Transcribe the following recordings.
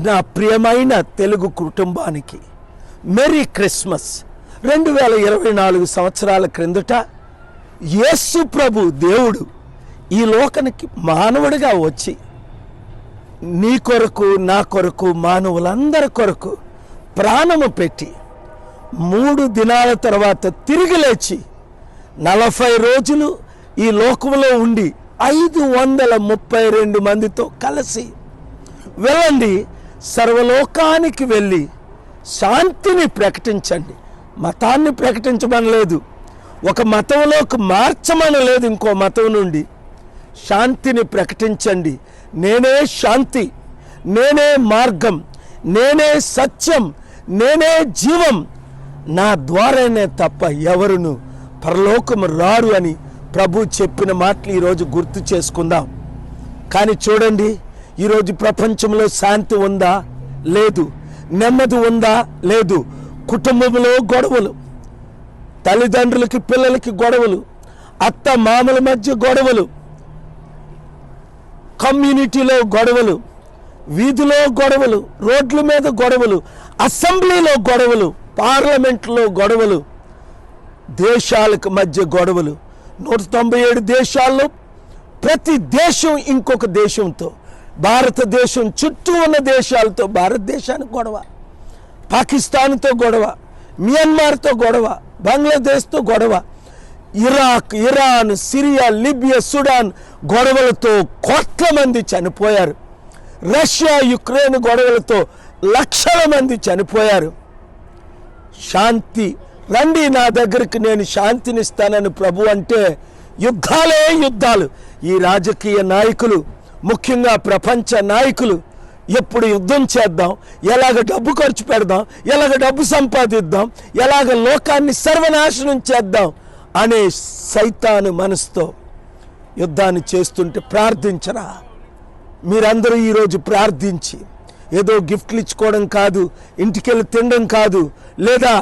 నా ప్రియమైన తెలుగు కుటుంబానికి మెరీ క్రిస్మస్. 2024 సంవత్సరాల క్రిందట యేసు ప్రభు దేవుడు ఈ లోకానికి మానవుడిగా వచ్చి నీ కొరకు నా కొరకు మానవులందరి కొరకు ప్రాణము పెట్టి 3 దినాల తర్వాత తిరిగి లేచి 40 రోజులు ఈ లోకంలో ఉండి 532 మందితో కలిసి వెళ్ళండి, సర్వలోకానికి వెళ్ళి శాంతిని ప్రకటించండి. మతాన్ని ప్రకటించమనలేదు, ఒక మతంలోకి మార్చమనలేదు. ఇంకో మతం నుండి శాంతిని ప్రకటించండి. నేనే శాంతి, నేనే మార్గం, నేనే సత్యం, నేనే జీవం, నా ద్వారానే తప్ప ఎవరును పరలోకము రారు అని ప్రభు చెప్పిన మాటలు ఈరోజు గుర్తు చేసుకుందాం. కానీ చూడండి, ఈరోజు ప్రపంచంలో శాంతి ఉందా? లేదు. నెమ్మది ఉందా? లేదు. కుటుంబంలో గొడవలు, తల్లిదండ్రులకి పిల్లలకి గొడవలు, అత్త మామల మధ్య గొడవలు, కమ్యూనిటీలో గొడవలు, వీధిలో గొడవలు, రోడ్ల మీద గొడవలు, అసెంబ్లీలో గొడవలు, పార్లమెంట్లో గొడవలు, దేశాలకు మధ్య గొడవలు. 197 దేశాల్లో ప్రతి దేశం ఇంకొక దేశంతో, భారతదేశం చుట్టూ ఉన్న దేశాలతో భారతదేశానికి గొడవ, పాకిస్తాన్తో గొడవ, మియన్మార్తో గొడవ, బంగ్లాదేశ్తో గొడవ, Iraq, Iran, Syria, Libya, Sudan గొడవలతో కోట్ల మంది చనిపోయారు. రష్యా, యుక్రెయిన్ గొడవలతో లక్షల మంది చనిపోయారు. శాంతి, రండి నా దగ్గరికి, నేను శాంతినిస్తానని ప్రభు అంటే యుద్ధాలే యుద్ధాలు. ఈ రాజకీయ నాయకులు, ముఖ్యంగా ప్రపంచ నాయకులు ఎప్పుడు యుద్ధం చేద్దాం, ఎలాగ డబ్బు ఖర్చు పెడదాం, ఎలాగ డబ్బు సంపాదిద్దాం, ఎలాగ లోకాన్ని సర్వనాశనం చేద్దాం అనే సైతాను మనసుతో యుద్ధాన్ని చేస్తుంటే ప్రార్థించరా? మీరందరూ ఈరోజు ప్రార్థించి ఏదో గిఫ్ట్లు ఇచ్చుకోవడం కాదు, ఇంటికెళ్ళి తినడం కాదు, లేదా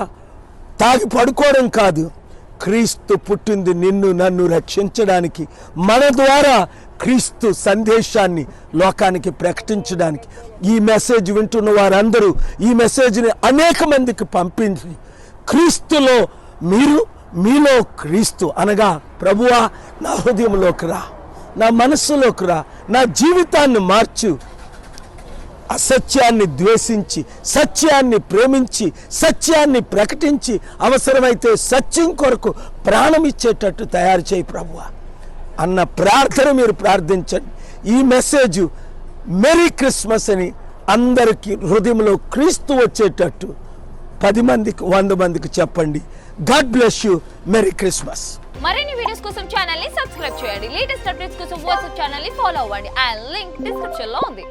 తాగి పడుకోవడం కాదు. క్రీస్తు పుట్టింది నిన్ను నన్ను రక్షించడానికి, మన ద్వారా క్రీస్తు సందేశాన్ని లోకానికి ప్రకటించడానికి. ఈ మెసేజ్ వింటున్న వారందరూ ఈ మెసేజ్ని అనేక మందికి పంపించి, క్రీస్తులో మీరు, మీలో క్రీస్తు అనగా ప్రభువా నా హృదయంలోకి రా, నా మనస్సులోకి రా, నా జీవితాన్ని మార్చు. అసత్యాన్ని ద్వేషించి సత్యాన్ని ప్రేమించి సత్యాన్ని ప్రకటించి అవసరమైతే సత్యం కొరకు ప్రాణం ఇచ్చేటట్టు తయారు చేయి ప్రభువా అన్న ప్రార్థన మీరు ప్రార్థించండి. ఈ మెసేజ్ మెరీ క్రిస్మస్ అని అందరికీ హృదయంలో క్రీస్తు వచ్చేటట్టు 10 మందికి 100 మందికి చెప్పండి. God bless you. Merry Christmas. మరిన్ని వీడియోస్ కోసం ఛానల్ ని సబ్స్క్రైబ్ చేయండి. లేటెస్ట్ అప్డేట్స్ కోసం వాట్సాప్ ఛానల్ ని ఫాలో అవ్వండి. ఆ లింక్ డిస్క్రిప్షన్ లో ఉంది.